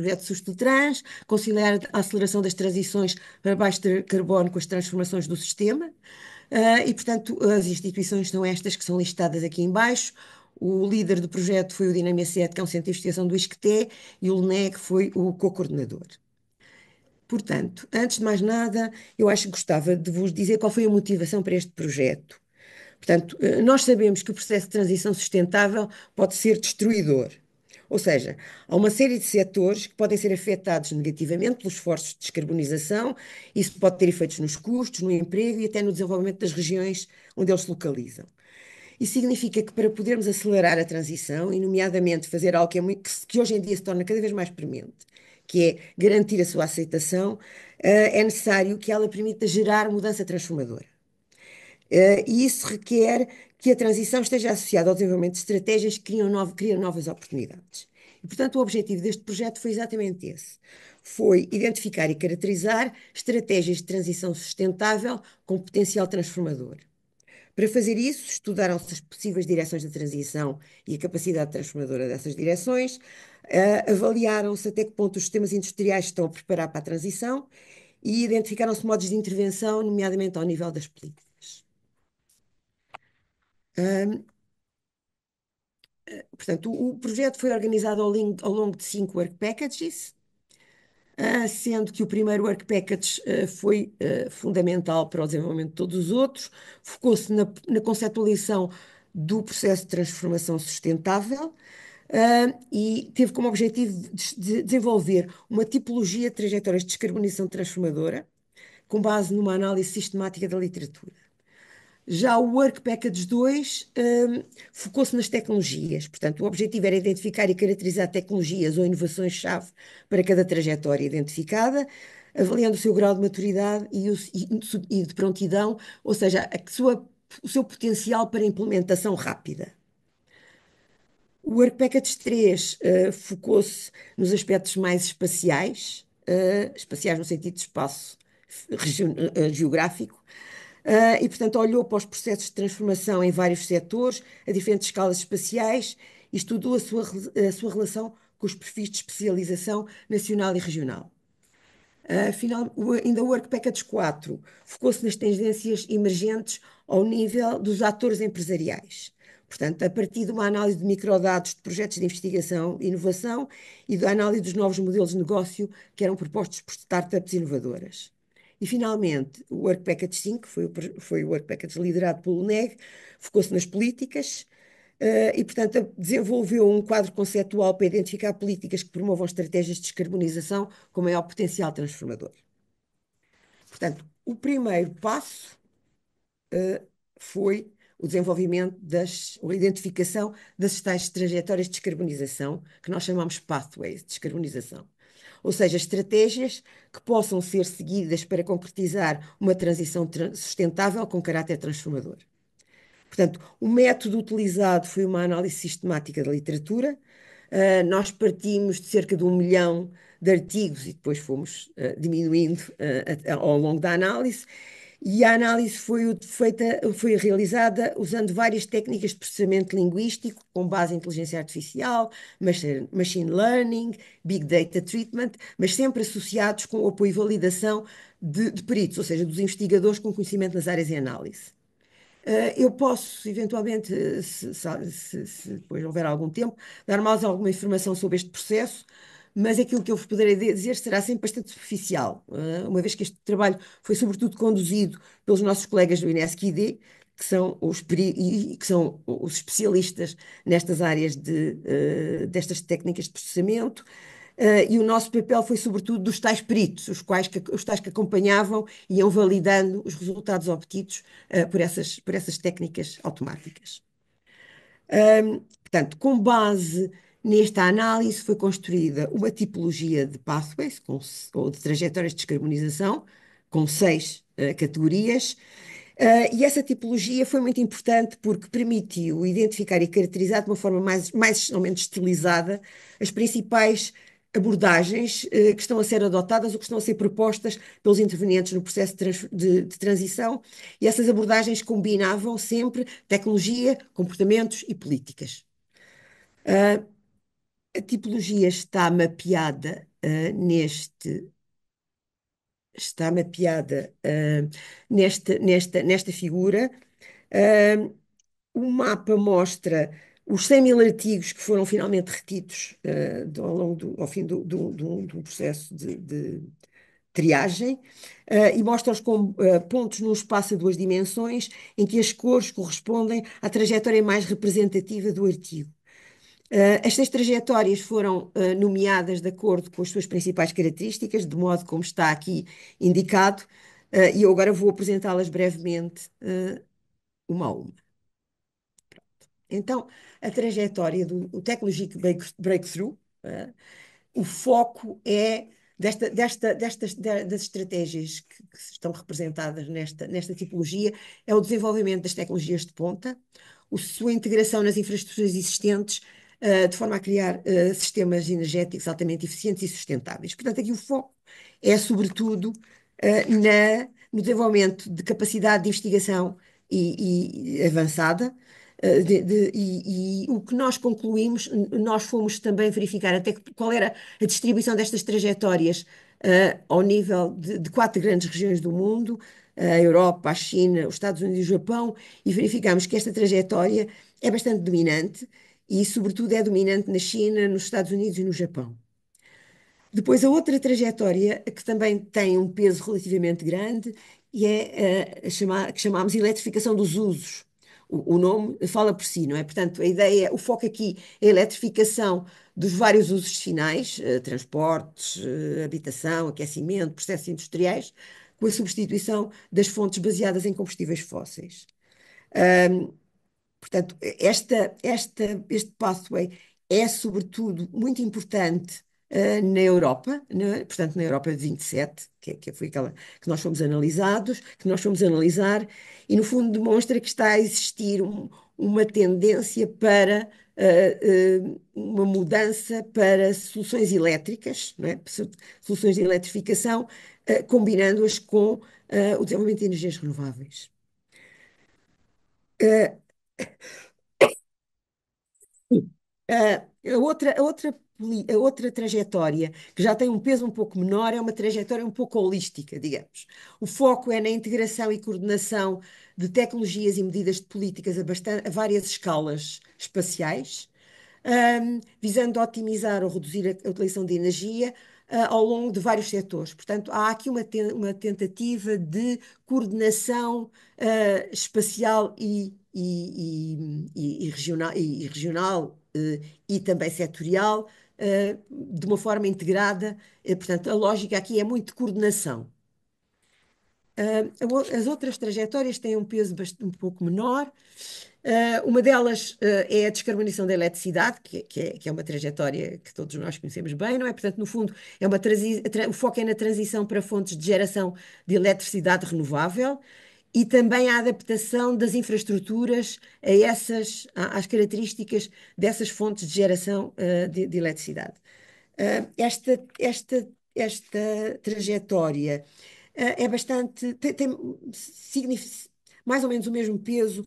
projeto Sustotrans, conciliar a aceleração das transições para baixo carbono com as transformações do sistema. E, portanto, as instituições são estas que são listadas aqui em baixo. O líder do projeto foi o Dinamia 7, que é um centro de investigação do ISCTE, e o LNEG foi o co-coordenador. Portanto, antes de mais nada, eu acho que gostava de vos dizer qual foi a motivação para este projeto. Portanto, nós sabemos que o processo de transição sustentável pode ser destruidor. Ou seja, há uma série de setores que podem ser afetados negativamente pelos esforços de descarbonização. Isso pode ter efeitos nos custos, no emprego e até no desenvolvimento das regiões onde eles se localizam. Isso significa que para podermos acelerar a transição, e nomeadamente fazer algo que hoje em dia se torna cada vez mais premente, que é garantir a sua aceitação, é necessário que ela permita gerar mudança transformadora. E isso requer que a transição esteja associada ao desenvolvimento de estratégias que criam novas oportunidades. E, portanto, o objetivo deste projeto foi exatamente esse. Foi identificar e caracterizar estratégias de transição sustentável com potencial transformador. Para fazer isso, estudaram-se as possíveis direções da transição e a capacidade transformadora dessas direções, avaliaram-se até que ponto os sistemas industriais estão a preparar para a transição e identificaram-se modos de intervenção, nomeadamente ao nível das políticas. Portanto, o projeto foi organizado ao longo de 5 work packages, sendo que o primeiro work package foi fundamental para o desenvolvimento de todos os outros, focou-se na conceptualização do processo de transformação sustentável, e teve como objetivo de desenvolver uma tipologia de trajetórias de descarbonização transformadora, com base numa análise sistemática da literatura. Já o Work Package 2 focou-se nas tecnologias, portanto, o objetivo era identificar e caracterizar tecnologias ou inovações-chave para cada trajetória identificada, avaliando o seu grau de maturidade e de prontidão, ou seja, o seu potencial para implementação rápida. O Work Package 3 focou-se nos aspectos mais espaciais, espaciais no sentido de espaço geográfico, e, portanto, olhou para os processos de transformação em vários setores, a diferentes escalas espaciais, e estudou a sua relação com os perfis de especialização nacional e regional. Ainda o Work Package 4 focou-se nas tendências emergentes ao nível dos atores empresariais. Portanto, a partir de uma análise de microdados de projetos de investigação e inovação e da análise dos novos modelos de negócio que eram propostos por startups inovadoras. E, finalmente, o Work Package 5 foi o Work Package liderado pelo NEG, focou-se nas políticas, e, portanto, desenvolveu um quadro conceptual para identificar políticas que promovam estratégias de descarbonização com maior potencial transformador. Portanto, o primeiro passo foi o desenvolvimento ou a identificação das tais trajetórias de descarbonização, que nós chamamos pathways de descarbonização. Ou seja, estratégias que possam ser seguidas para concretizar uma transição sustentável com caráter transformador. Portanto, o método utilizado foi uma análise sistemática da literatura. Nós partimos de cerca de 1 milhão de artigos e depois fomos diminuindo ao longo da análise. E a análise foi realizada usando várias técnicas de processamento linguístico, com base em inteligência artificial, machine learning, big data treatment, mas sempre associados com o apoio e validação de peritos, ou seja, dos investigadores com conhecimento nas áreas de análise. Eu posso, eventualmente, se depois houver algum tempo, dar mais alguma informação sobre este processo, mas aquilo que eu vos poderei dizer será sempre bastante superficial, uma vez que este trabalho foi sobretudo conduzido pelos nossos colegas do INESC-ID, que são os especialistas nestas áreas destas técnicas de processamento. E o nosso papel foi sobretudo dos tais peritos, os tais que acompanhavam e iam validando os resultados obtidos por essas técnicas automáticas. Portanto, com base nesta análise foi construída uma tipologia de pathways, ou de trajetórias de descarbonização, com 6 categorias. E essa tipologia foi muito importante porque permitiu identificar e caracterizar de uma forma mais ou menos estilizada as principais abordagens que estão a ser adotadas ou que estão a ser propostas pelos intervenientes no processo de transição, e essas abordagens combinavam sempre tecnologia, comportamentos e políticas. a tipologia está mapeada nesta figura. Ah, o mapa mostra os 100 mil artigos que foram finalmente retidos ao longo ao fim do processo de triagem, e mostra-os como pontos num espaço a duas dimensões, em que as cores correspondem à trajetória mais representativa do artigo. Estas trajetórias foram nomeadas de acordo com as suas principais características, de modo como está aqui indicado, e eu agora vou apresentá-las brevemente, uma a uma. Então, a trajetória do Technologic Breakthrough, o foco é das estratégias que estão representadas nesta tipologia, é o desenvolvimento das tecnologias de ponta, a sua integração nas infraestruturas existentes, de forma a criar sistemas energéticos altamente eficientes e sustentáveis. Portanto, aqui o foco é, sobretudo, no desenvolvimento de capacidade de investigação e avançada, e o que nós concluímos, nós fomos também verificar até qual era a distribuição destas trajetórias ao nível de quatro grandes regiões do mundo, a Europa, a China, os Estados Unidos e o Japão, e verificamos que esta trajetória é bastante dominante e, sobretudo, é dominante na China, nos Estados Unidos e no Japão. Depois, a outra trajetória que também tem um peso relativamente grande e é que chamamos eletrificação dos usos. O nome fala por si, não é? Portanto, a ideia, o foco aqui é a eletrificação dos vários usos finais, transportes, habitação, aquecimento, processos industriais, com a substituição das fontes baseadas em combustíveis fósseis. Portanto, este pathway é, sobretudo, muito importante na Europa, portanto, na Europa de 27, que foi aquela que nós fomos analisados, que nós fomos analisar, e no fundo demonstra que está a existir uma tendência para uma mudança para soluções elétricas, não é? Soluções de eletrificação, combinando-as com o desenvolvimento de energias renováveis. Uh, a outra trajetória, que já tem um peso um pouco menor, é uma trajetória um pouco holística, digamos. O foco é na integração e coordenação de tecnologias e medidas de políticas a várias escalas espaciais, visando otimizar ou reduzir a utilização de energia, ao longo de vários setores. Portanto, há aqui uma tentativa de coordenação, espacial regional, e também setorial, de uma forma integrada. Portanto, a lógica aqui é muito de coordenação. As outras trajetórias têm um peso um pouco menor. Uma delas é a descarbonização da eletricidade, que é uma trajetória que todos nós conhecemos bem, não é? Portanto, no fundo, o foco é na transição para fontes de geração de eletricidade renovável e também a adaptação das infraestruturas às características dessas fontes de geração de eletricidade. Esta trajetória é bastante, mais ou menos o mesmo peso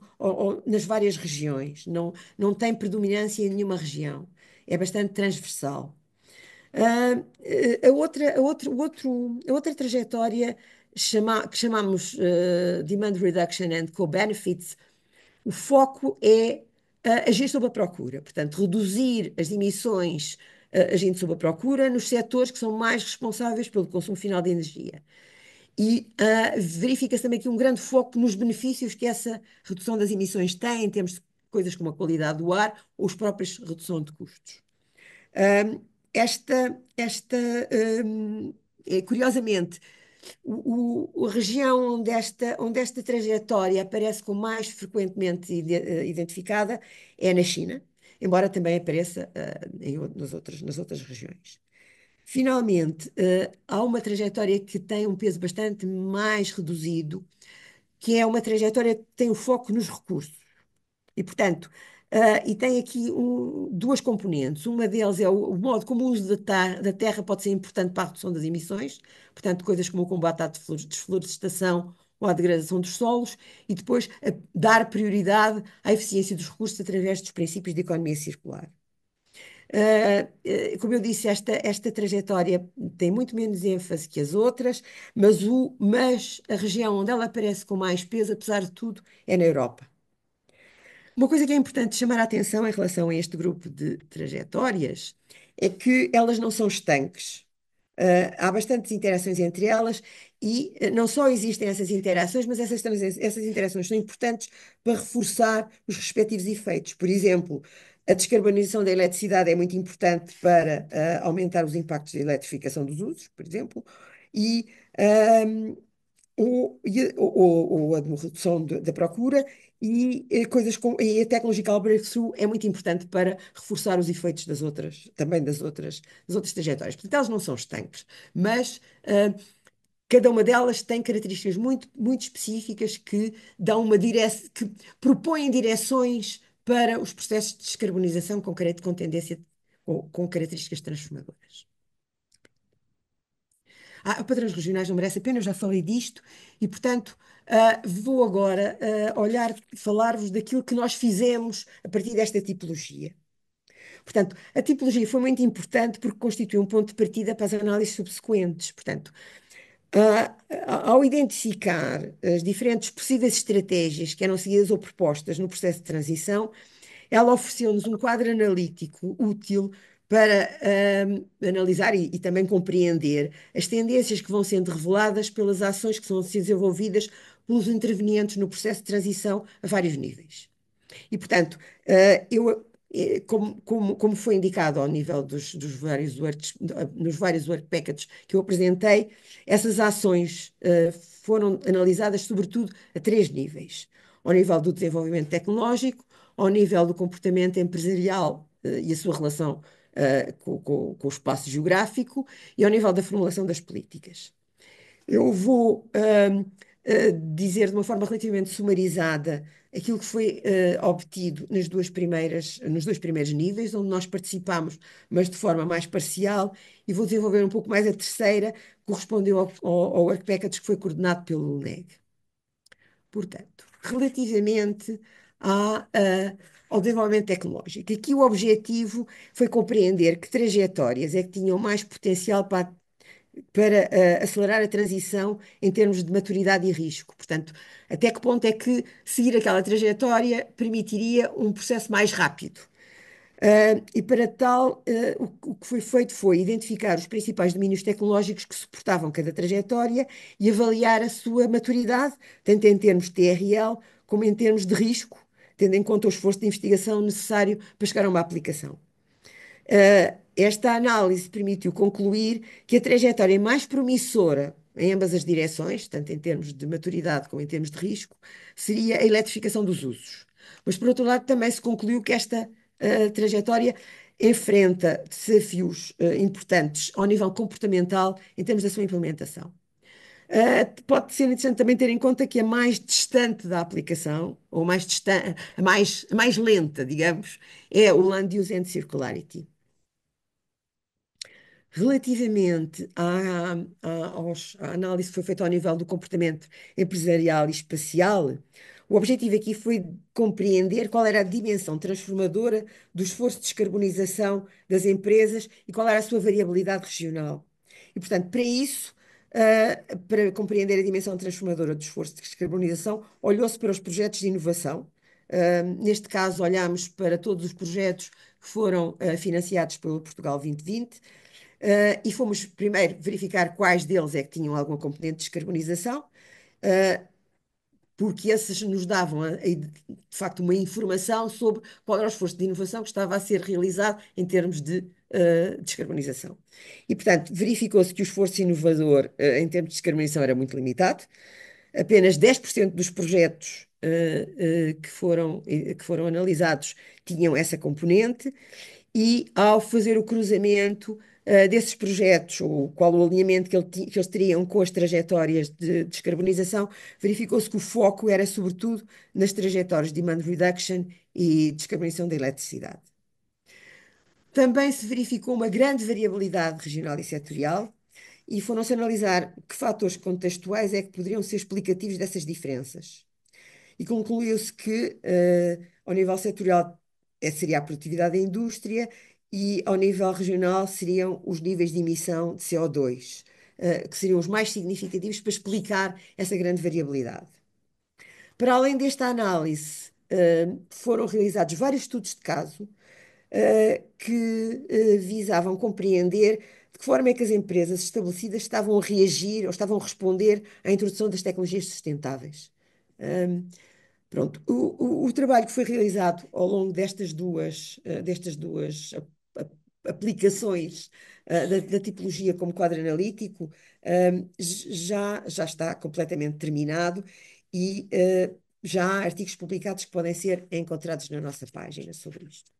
nas várias regiões, não tem predominância em nenhuma região, é bastante transversal. A outra trajetória que chamamos Demand Reduction and Co-Benefits, o foco é agir sobre a procura, portanto, reduzir as emissões agindo sobre a procura nos setores que são mais responsáveis pelo consumo final de energia. E verifica-se também aqui um grande foco nos benefícios que essa redução das emissões tem, em termos de coisas como a qualidade do ar ou as próprias redução de custos. Um, Curiosamente, a região onde esta trajetória aparece com mais frequentemente identificada é na China, embora também apareça nas outras regiões. Finalmente, há uma trajetória que tem um peso bastante mais reduzido, que é uma trajetória que tem o foco nos recursos. E, portanto, e tem aqui duas componentes. Uma deles é o modo como o uso da terra pode ser importante para a redução das emissões, portanto, coisas como o combate à desflorestação ou à degradação dos solos, e depois dar prioridade à eficiência dos recursos através dos princípios de economia circular. Como eu disse, esta trajetória tem muito menos ênfase que as outras, mas a região onde ela aparece com mais peso, apesar de tudo, é na Europa. Uma coisa que é importante chamar a atenção em relação a este grupo de trajetórias é que elas não são estanques. Há bastantes interações entre elas e não só existem essas interações, mas essas interações são importantes para reforçar os respectivos efeitos. Por exemplo, a descarbonização da eletricidade é muito importante para aumentar os impactos da eletrificação dos usos, por exemplo, e ahm, ou a redução da procura e a technological breakthrough é muito importante para reforçar os efeitos também das outras trajetórias. Portanto, elas não são estanques, mas cada uma delas tem características muito, muito específicas que que propõem direções para os processos de descarbonização com tendência, com características transformadoras. Padrões regionais não merece a pena, eu já falei disto e, portanto, vou agora falar-vos daquilo que nós fizemos a partir desta tipologia. Portanto, a tipologia foi muito importante porque constitui um ponto de partida para as análises subsequentes. Portanto, ah, ao identificar as diferentes possíveis estratégias que eram seguidas ou propostas no processo de transição, ela ofereceu-nos um quadro analítico útil para analisar e também compreender as tendências que vão sendo reveladas pelas ações que são desenvolvidas pelos intervenientes no processo de transição a vários níveis. E, portanto, como foi indicado ao nível nos vários work packages que eu apresentei, essas ações foram analisadas sobretudo a três níveis: ao nível do desenvolvimento tecnológico, ao nível do comportamento empresarial e a sua relação com o espaço geográfico e ao nível da formulação das políticas. Eu vou dizer de uma forma relativamente sumarizada aquilo que foi obtido nos dois primeiros níveis, onde nós participámos, mas de forma mais parcial, e vou desenvolver um pouco mais a terceira, que correspondeu ao Work Package que foi coordenado pelo LNEG. Portanto, relativamente ao desenvolvimento tecnológico, aqui o objetivo foi compreender que trajetórias é que tinham mais potencial para acelerar a transição em termos de maturidade e risco. Portanto, até que ponto é que seguir aquela trajetória permitiria um processo mais rápido? E para tal, o que foi feito foi identificar os principais domínios tecnológicos que suportavam cada trajetória e avaliar a sua maturidade, tanto em termos de TRL como em termos de risco, tendo em conta o esforço de investigação necessário para chegar a uma aplicação. Esta análise permitiu concluir que a trajetória mais promissora em ambas as direções, tanto em termos de maturidade como em termos de risco, seria a eletrificação dos usos. Mas, por outro lado, também se concluiu que esta trajetória enfrenta desafios importantes ao nível comportamental em termos da sua implementação. Pode ser interessante também ter em conta que a mais distante da aplicação, ou mais distante, a mais lenta, digamos, é o Land Use and Circularity. Relativamente à análise que foi feita ao nível do comportamento empresarial e espacial, o objetivo aqui foi compreender qual era a dimensão transformadora do esforço de descarbonização das empresas e qual era a sua variabilidade regional. E, portanto, para isso, para compreender a dimensão transformadora do esforço de descarbonização, olhou-se para os projetos de inovação. Neste caso, olhámos para todos os projetos que foram financiados pelo Portugal 2020. E fomos primeiro verificar quais deles é que tinham alguma componente de descarbonização, uh, porque esses nos davam, de facto, uma informação sobre qual era o esforço de inovação que estava a ser realizado em termos de descarbonização. E, portanto, verificou-se que o esforço inovador em termos de descarbonização era muito limitado. Apenas 10% dos projetos que foram analisados tinham essa componente e ao fazer o cruzamento desses projetos, ou qual o alinhamento que eles teriam com as trajetórias de descarbonização, verificou-se que o foco era sobretudo nas trajetórias de demand reduction e descarbonização da eletricidade. Também se verificou uma grande variabilidade regional e setorial e foram-se analisar que fatores contextuais é que poderiam ser explicativos dessas diferenças. E concluiu-se que, ao nível setorial, seria a produtividade da indústria e ao nível regional seriam os níveis de emissão de CO2, que seriam os mais significativos para explicar essa grande variabilidade. Para além desta análise, foram realizados vários estudos de caso, que visavam compreender de que forma é que as empresas estabelecidas estavam a reagir ou estavam a responder à introdução das tecnologias sustentáveis. Um, Pronto, o trabalho que foi realizado ao longo destas duas aplicações da tipologia como quadro analítico, já está completamente terminado e já há artigos publicados que podem ser encontrados na nossa página sobre isto.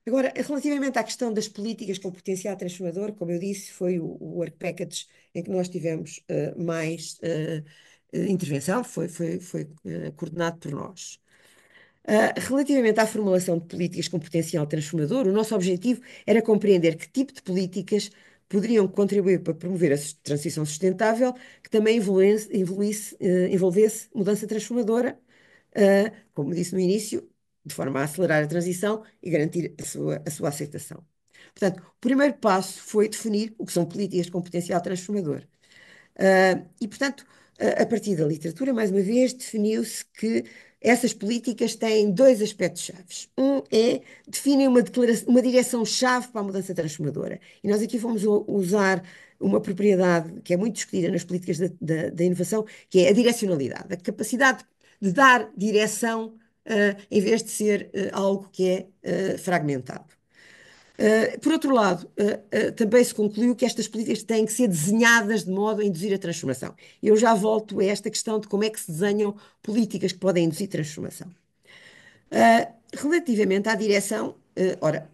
Agora, relativamente à questão das políticas com potencial transformador, como eu disse, foi o Work Package em que nós tivemos mais intervenção, foi coordenado por nós. Relativamente à formulação de políticas com potencial transformador, o nosso objetivo era compreender que tipo de políticas poderiam contribuir para promover a transição sustentável, que também envolvesse mudança transformadora, como disse no início, de forma a acelerar a transição e garantir a sua aceitação. Portanto, o primeiro passo foi definir o que são políticas com potencial transformador. E, portanto, a partir da literatura, mais uma vez, definiu-se que essas políticas têm dois aspectos chaves. Um é definem uma direção-chave para a mudança transformadora. E nós aqui vamos usar uma propriedade que é muito discutida nas políticas da inovação, que é a direcionalidade, a capacidade de dar direção, em vez de ser algo que é fragmentado. Por outro lado, também se concluiu que estas políticas têm que ser desenhadas de modo a induzir a transformação. Eu já volto a esta questão de como é que se desenham políticas que podem induzir transformação. Relativamente à direção, ora,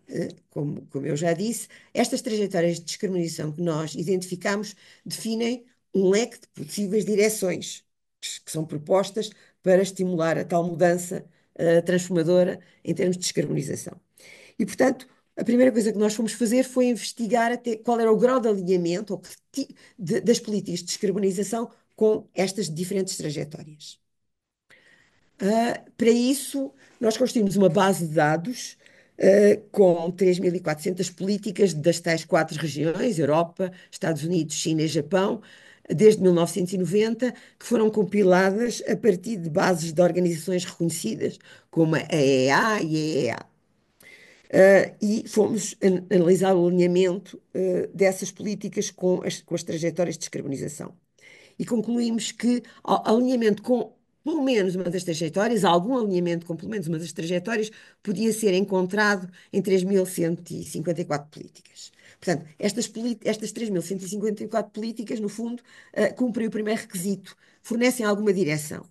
como eu já disse, estas trajetórias de descarbonização que nós identificamos definem um leque de possíveis direções que são propostas para estimular a tal mudança transformadora em termos de descarbonização. E, portanto, a primeira coisa que nós fomos fazer foi investigar até qual era o grau de alinhamento das políticas de descarbonização com estas diferentes trajetórias. Para isso, nós construímos uma base de dados com 3.400 políticas das tais quatro regiões, Europa, Estados Unidos, China e Japão, desde 1990, que foram compiladas a partir de bases de organizações reconhecidas, como a EEA e a EEA. E fomos analisar o alinhamento dessas políticas com as trajetórias de descarbonização. E concluímos que alinhamento com pelo menos uma das trajetórias, algum alinhamento com pelo menos uma das trajetórias, podia ser encontrado em 3.154 políticas. Portanto, estas 3.154 políticas, no fundo, cumprem o primeiro requisito, fornecem alguma direção.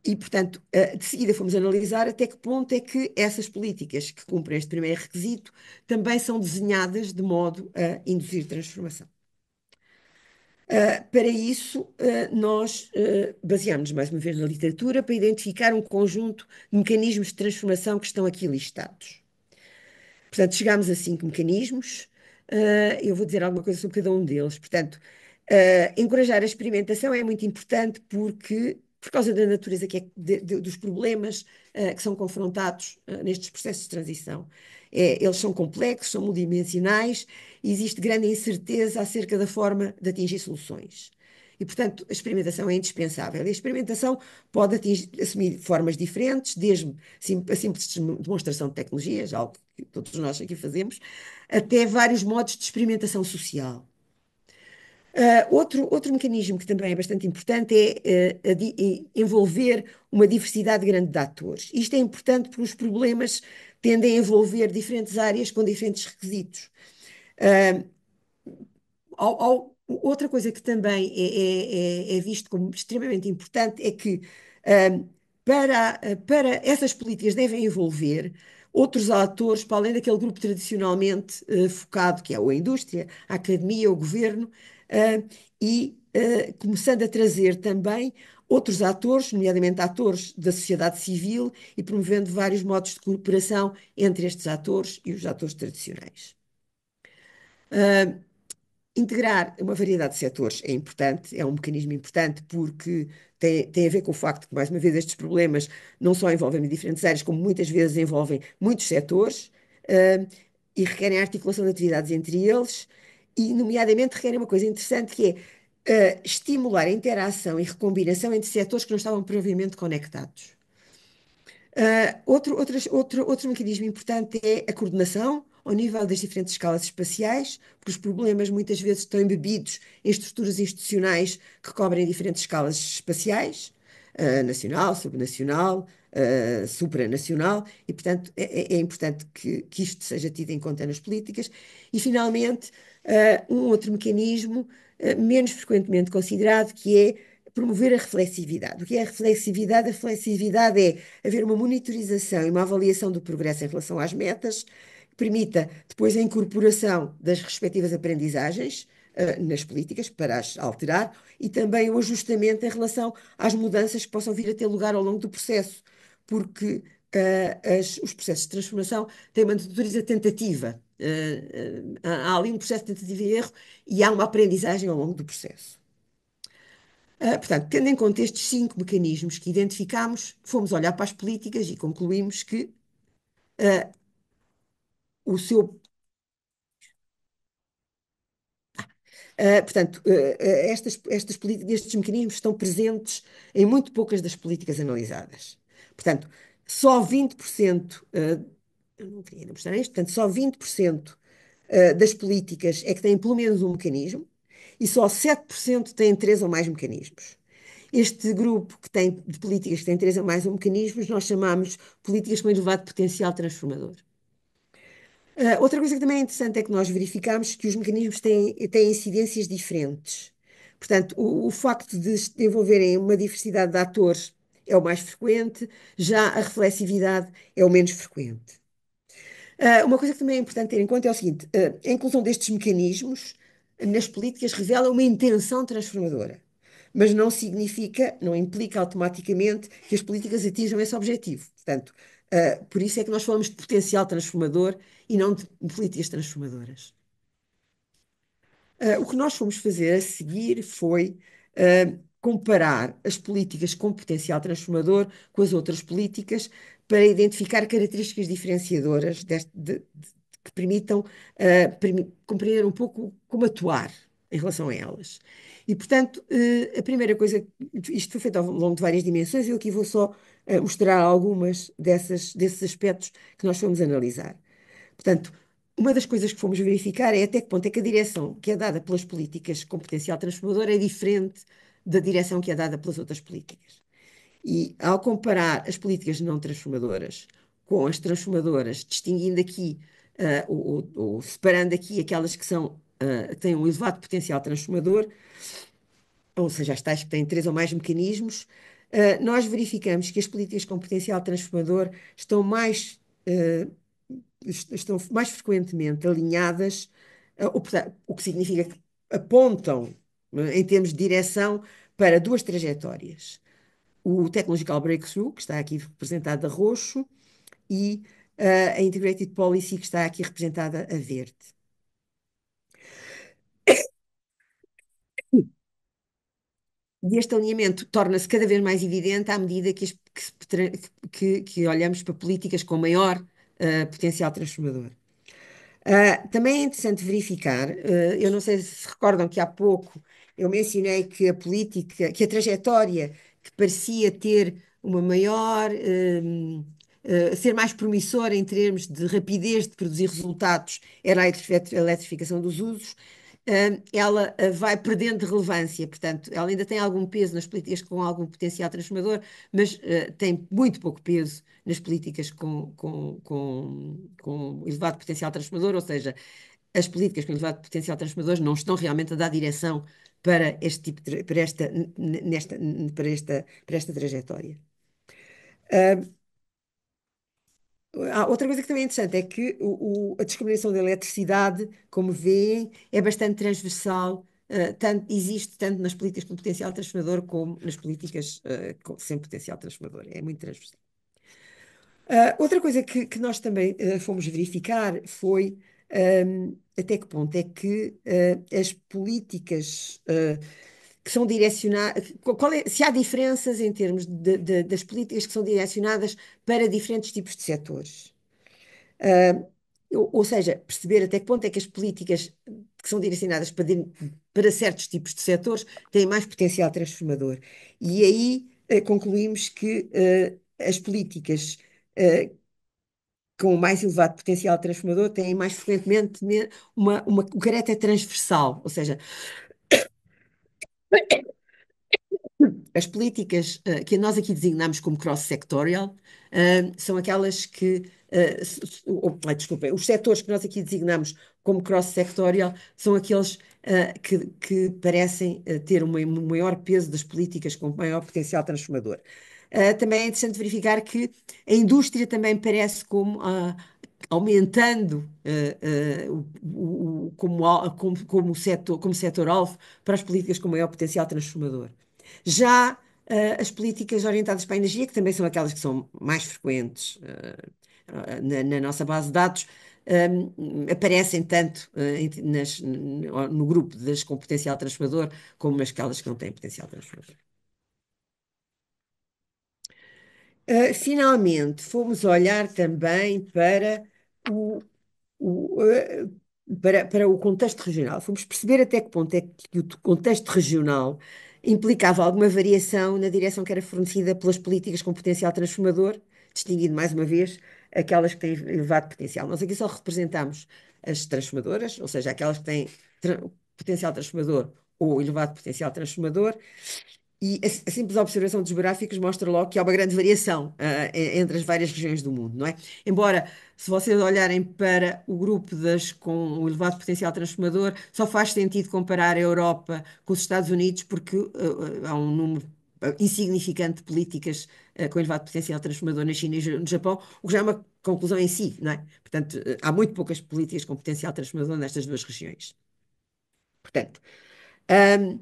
E, portanto, de seguida fomos analisar até que ponto é que essas políticas que cumprem este primeiro requisito também são desenhadas de modo a induzir transformação. Para isso, nós baseamos mais uma vez na literatura para identificar um conjunto de mecanismos de transformação que estão aqui listados. Portanto, chegámos a 5 mecanismos. Eu vou dizer alguma coisa sobre cada um deles. Portanto, encorajar a experimentação é muito importante porque, por causa da natureza dos problemas que são confrontados nestes processos de transição. Eles são complexos, são multidimensionais e existe grande incerteza acerca da forma de atingir soluções. E, portanto, a experimentação é indispensável. E a experimentação pode assumir formas diferentes, desde a simples demonstração de tecnologias, algo que todos nós aqui fazemos, até vários modos de experimentação social. Outro mecanismo que também é bastante importante é envolver uma diversidade grande de atores. Isto é importante porque os problemas tendem a envolver diferentes áreas com diferentes requisitos. Outra coisa que também é visto como extremamente importante é que para essas políticas devem envolver outros atores, para além daquele grupo tradicionalmente focado, que é a indústria, a academia, o governo, começando a trazer também outros atores, nomeadamente atores da sociedade civil, e promovendo vários modos de cooperação entre estes atores e os atores tradicionais. Integrar uma variedade de setores é importante, é um mecanismo importante porque tem a ver com o facto que, mais uma vez, estes problemas não só envolvem diferentes áreas, como muitas vezes envolvem muitos setores, ah, e requerem articulação de atividades entre eles, e, nomeadamente, requerem uma coisa interessante que é estimular a interação e recombinação entre setores que não estavam previamente conectados. Outro mecanismo importante é a coordenação ao nível das diferentes escalas espaciais, porque os problemas muitas vezes estão embebidos em estruturas institucionais que cobrem diferentes escalas espaciais, nacional, subnacional, supranacional, e portanto é importante que isto seja tido em conta nas políticas. E finalmente, um outro mecanismo, menos frequentemente considerado, que é promover a reflexividade. O que é a reflexividade? A reflexividade é haver uma monitorização e uma avaliação do progresso em relação às metas, que permita depois a incorporação das respectivas aprendizagens nas políticas para as alterar e também o ajustamento em relação às mudanças que possam vir a ter lugar ao longo do processo, porque os processos de transformação têm uma natureza tentativa. Há ali um processo de tentativa e erro e há uma aprendizagem ao longo do processo. Portanto, tendo em conta estes cinco mecanismos que identificámos, fomos olhar para as políticas e concluímos que ah, o seu. Portanto, estas políticas, estes mecanismos estão presentes em muito poucas das políticas analisadas. Portanto, só 20%, eu não queria mostrar isto, portanto, só 20% das políticas é que têm pelo menos um mecanismo e só 7% têm três ou mais mecanismos. Este grupo que tem, de políticas que têm três ou mais mecanismos, nós chamamos políticas com elevado potencial transformador. Outra coisa que também é interessante é que nós verificamos que os mecanismos têm incidências diferentes. Portanto, o facto de envolverem uma diversidade de atores é o mais frequente, já a reflexividade é o menos frequente. Uma coisa que também é importante ter em conta é o seguinte: a inclusão destes mecanismos nas políticas revela uma intenção transformadora, mas não significa, não implica automaticamente que as políticas atinjam esse objetivo. Portanto, por isso é que nós falamos de potencial transformador e não de políticas transformadoras. O que nós fomos fazer a seguir foi comparar as políticas com potencial transformador com as outras políticas para identificar características diferenciadoras que permitam compreender um pouco como atuar em relação a elas. E, portanto, a primeira coisa, isto foi feito ao longo de várias dimensões, e eu aqui vou só mostrar algumas desses aspectos que nós fomos analisar. Portanto, uma das coisas que fomos verificar é até que ponto é que a direção que é dada pelas políticas com potencial transformador é diferente da direção que é dada pelas outras políticas. E ao comparar as políticas não transformadoras com as transformadoras, distinguindo aqui, ou separando aqui aquelas que que têm um elevado potencial transformador, ou seja, as tais que têm três ou mais mecanismos, nós verificamos que as políticas com potencial transformador estão mais frequentemente alinhadas, o que significa que apontam, em termos de direção, para duas trajetórias. O Technological Breakthrough, que está aqui representado a roxo, e a Integrated Policy, que está aqui representada a verde. E este alinhamento torna-se cada vez mais evidente à medida que olhamos para políticas com maior potencial transformador. Também é interessante verificar, eu não sei se recordam que há pouco eu mencionei que a política, que a trajetória que parecia ter uma maior, ser mais promissora em termos de rapidez de produzir resultados era a eletrificação dos usos. Ela vai perdendo de relevância, portanto, ela ainda tem algum peso nas políticas com algum potencial transformador, mas tem muito pouco peso nas políticas com elevado potencial transformador, ou seja, as políticas com elevado potencial transformador não estão realmente a dar direção para este tipo de, para esta, nesta, para esta trajetória. Outra coisa que também é interessante é que a discriminação da eletricidade, como veem, é bastante transversal, existe tanto nas políticas com potencial transformador como nas políticas sem potencial transformador. É muito transversal. Outra coisa que nós também fomos verificar foi até que ponto é que as políticas que são direcionadas, se há diferenças em termos das políticas que são direcionadas para diferentes tipos de setores. ou seja, perceber até que ponto é que as políticas que são direcionadas para certos tipos de setores têm mais potencial transformador. E aí concluímos que as políticas com mais elevado potencial transformador têm mais frequentemente o caráter transversal, ou seja, as políticas que nós aqui designamos como cross-sectorial são aquelas que, desculpem, os setores que nós aqui designamos como cross-sectorial são aqueles que parecem ter um maior peso das políticas com maior potencial transformador. Também é interessante verificar que a indústria também parece como aumentando como setor-alvo para as políticas com maior potencial transformador. Já as políticas orientadas para a energia, que também são aquelas que são mais frequentes na nossa base de dados, aparecem tanto no grupo das com potencial transformador como naquelas que não têm potencial transformador. Finalmente, fomos olhar também o, o, eh, para o contexto regional. Fomos perceber até que ponto é que o contexto regional implicava alguma variação na direção que era fornecida pelas políticas com potencial transformador, distinguindo mais uma vez aquelas que têm elevado potencial. Nós aqui só representamos as transformadoras, ou seja, aquelas que têm potencial transformador ou elevado potencial transformador, e a simples observação dos gráficos mostra logo que há uma grande variação entre as várias regiões do mundo, não é? Embora, se vocês olharem para o grupo das com o elevado potencial transformador, só faz sentido comparar a Europa com os Estados Unidos, porque há um número insignificante de políticas com elevado potencial transformador na China e no Japão, o que já é uma conclusão em si, não é? Portanto, há muito poucas políticas com potencial transformador nestas duas regiões. Portanto, hum,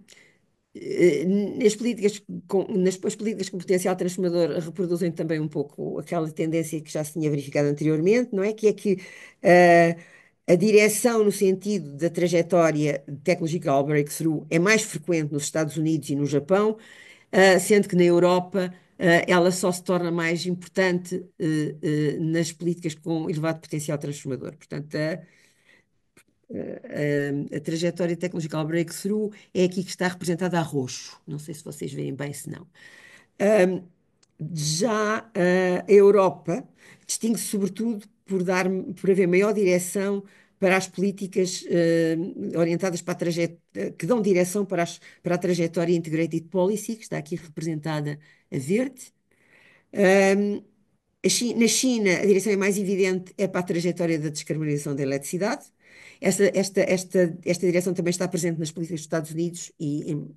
as políticas com potencial transformador reproduzem também um pouco aquela tendência que já se tinha verificado anteriormente, não é? Que é que eh, a direção no sentido da trajetória technological breakthrough é mais frequente nos Estados Unidos e no Japão, sendo que na Europa ela só se torna mais importante nas políticas com elevado potencial transformador. Portanto, a trajetória tecnológica ao breakthrough é aqui que está representada a roxo. Não sei se vocês veem bem, se não. Já a Europa distingue-se sobretudo por haver maior direção para as políticas orientadas para a trajetória, que dão direção para a trajetória Integrated Policy, que está aqui representada a verde. Um, Na China, a direção é mais evidente é para a trajetória da descarbonização da eletricidade. Esta direção também está presente nas políticas dos Estados Unidos e em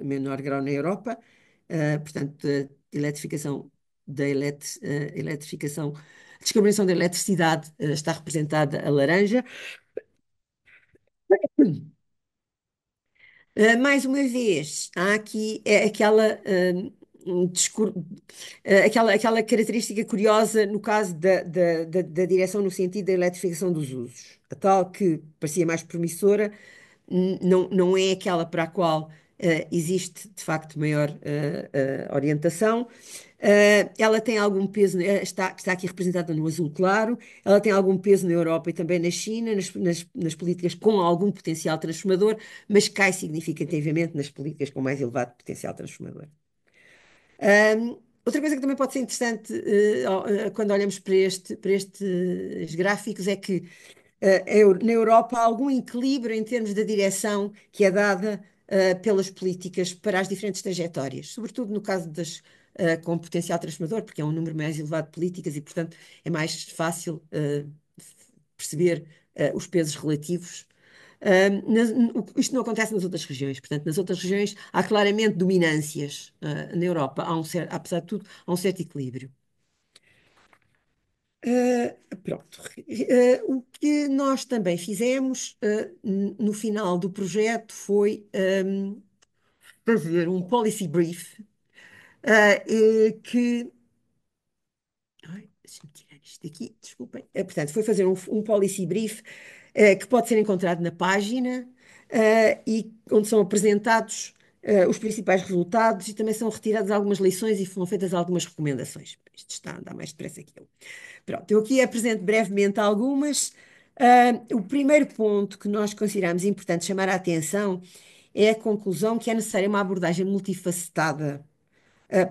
menor grau na Europa. Portanto, a eletrificação eletrificação, a descarbonização da eletricidade está representada a laranja. Mais uma vez, há aqui aquela, aquela característica curiosa no caso da direção no sentido da eletrificação dos usos. A tal que parecia mais promissora, não é aquela para a qual existe de facto maior orientação. Ela tem algum peso, está aqui representada no azul claro, ela tem algum peso na Europa e também na China, nas políticas com algum potencial transformador, mas cai significativamente nas políticas com mais elevado potencial transformador. Outra coisa que também pode ser interessante quando olhamos para estes gráficos é que na Europa há algum equilíbrio em termos da direção que é dada pelas políticas para as diferentes trajetórias, sobretudo no caso das com potencial transformador, porque é um número mais elevado de políticas e, portanto, é mais fácil perceber os pesos relativos. Isto não acontece nas outras regiões, portanto, nas outras regiões há claramente dominâncias. Na Europa, apesar de tudo, há um certo equilíbrio. Pronto. O que nós também fizemos no final do projeto foi fazer um policy brief que. Ai, deixa-me tirar isto daqui, desculpem. Portanto, foi fazer um policy brief que pode ser encontrado na página e onde são apresentados os principais resultados e também são retiradas algumas lições e foram feitas algumas recomendações. Isto está a andar mais depressa que eu. Pronto, eu aqui apresento brevemente algumas. O primeiro ponto que nós consideramos importante chamar a atenção é a conclusão que é necessária uma abordagem multifacetada,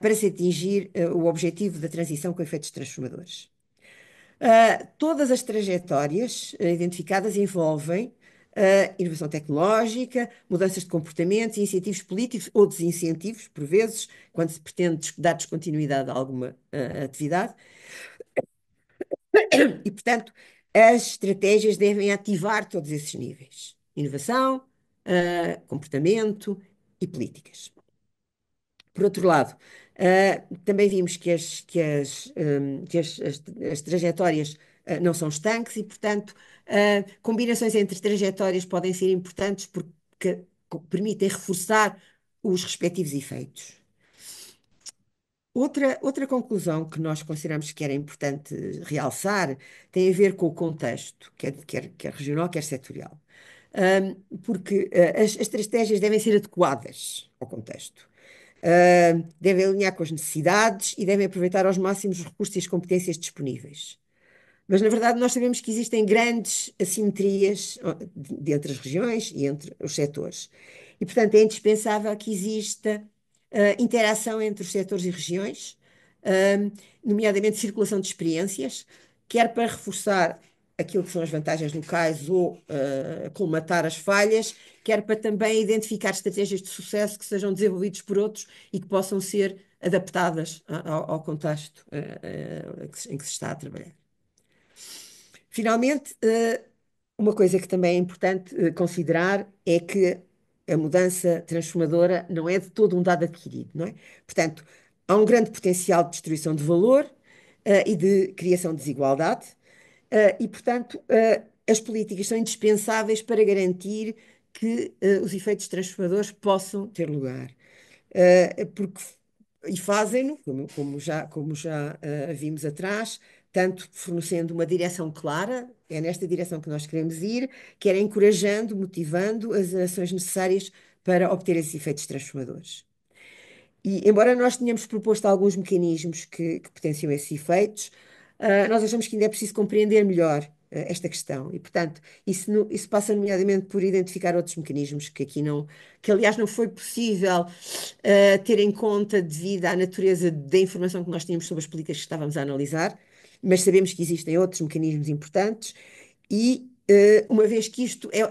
para se atingir, o objetivo da transição com efeitos transformadores. Todas as trajetórias identificadas envolvem inovação tecnológica, mudanças de comportamentos, incentivos políticos ou desincentivos, por vezes, quando se pretende dar descontinuidade a alguma atividade. E, portanto, as estratégias devem ativar todos esses níveis: inovação, comportamento e políticas. Por outro lado, também vimos que as trajetórias não são estanques e, portanto, combinações entre trajetórias podem ser importantes porque permitem reforçar os respectivos efeitos. Outra conclusão que nós consideramos que era importante realçar tem a ver com o contexto, quer regional, quer setorial. Porque as estratégias devem ser adequadas ao contexto. Devem alinhar com as necessidades e devem aproveitar aos máximos os recursos e as competências disponíveis. Mas, na verdade, nós sabemos que existem grandes assimetrias entre as regiões e entre os setores. E, portanto, é indispensável que exista interação entre os setores e regiões, nomeadamente circulação de experiências, quer para reforçar aquilo que são as vantagens locais ou colmatar as falhas, quer para também identificar estratégias de sucesso que sejam desenvolvidas por outros e que possam ser adaptadas ao contexto em que se está a trabalhar. Finalmente, uma coisa que também é importante considerar é que a mudança transformadora não é de todo um dado adquirido, não é? Portanto, há um grande potencial de destruição de valor, e de criação de desigualdade, e, portanto, as políticas são indispensáveis para garantir que os efeitos transformadores possam ter lugar. Porque, e fazem-no, como já vimos atrás, tanto fornecendo uma direção clara, é nesta direção que nós queremos ir, quer encorajando, motivando as ações necessárias para obter esses efeitos transformadores. E, embora nós tenhamos proposto alguns mecanismos que potenciam esses efeitos, nós achamos que ainda é preciso compreender melhor esta questão. E, portanto, isso passa nomeadamente por identificar outros mecanismos que aqui não, que aliás não foi possível ter em conta devido à natureza da informação que nós tínhamos sobre as políticas que estávamos a analisar, mas sabemos que existem outros mecanismos importantes e, uma vez que isto é,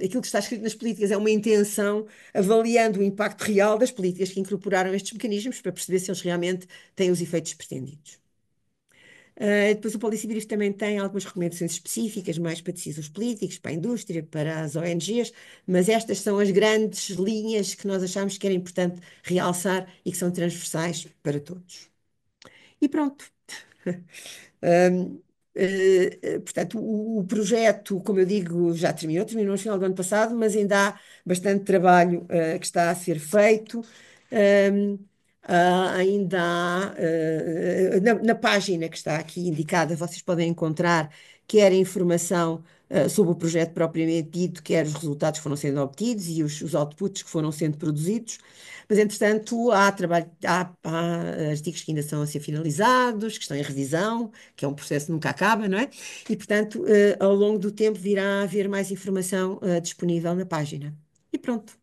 aquilo que está escrito nas políticas é uma intenção, avaliando o impacto real das políticas que incorporaram estes mecanismos para perceber se eles realmente têm os efeitos pretendidos. Depois o Policy Brief também tem algumas recomendações específicas, mais para decisores políticos, para a indústria, para as ONGs, mas estas são as grandes linhas que nós achamos que era importante realçar e que são transversais para todos. E pronto. Portanto, o projeto, como eu digo, já terminou no final do ano passado, mas ainda há bastante trabalho que está a ser feito. Um, Ainda há, na página que está aqui indicada, vocês podem encontrar quer a informação sobre o projeto propriamente dito, quer os resultados que foram sendo obtidos e os outputs que foram sendo produzidos. Mas, entretanto, há trabalho, há artigos que ainda estão a ser finalizados, que estão em revisão, que é um processo que nunca acaba, não é? E, portanto, ao longo do tempo virá a haver mais informação disponível na página. E pronto.